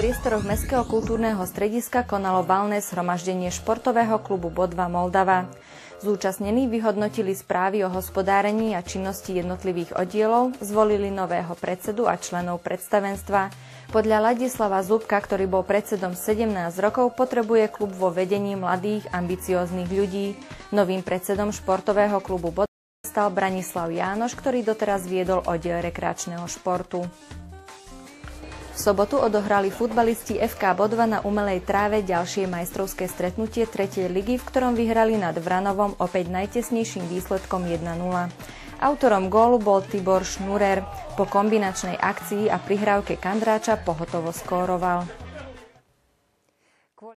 priestoroch Mestského kultúrneho strediska konalo valné zhromaždenie športového klubu Bodva Moldava. Zúčastnení vyhodnotili správy o hospodárení a činnosti jednotlivých oddielov, zvolili nového predsedu a členov predstavenstva. Podľa Ladislava Zubka, ktorý bol predsedom 17 rokov, potrebuje klub vo vedení mladých, ambicióznych ľudí. Novým predsedom športového klubu Bodva stal Branislav Jánoš, ktorý doteraz viedol oddiel rekreačného športu. V sobotu odohrali futbalisti FK Bodva na umelej tráve ďalšie majstrovské stretnutie 3. ligy, v ktorom vyhrali nad Vranovom opäť najtesnejším výsledkom 1-0. Autorom gólu bol Tibor Šnurer. Po kombinačnej akcii a prihrávke Kandráča pohotovo skóroval.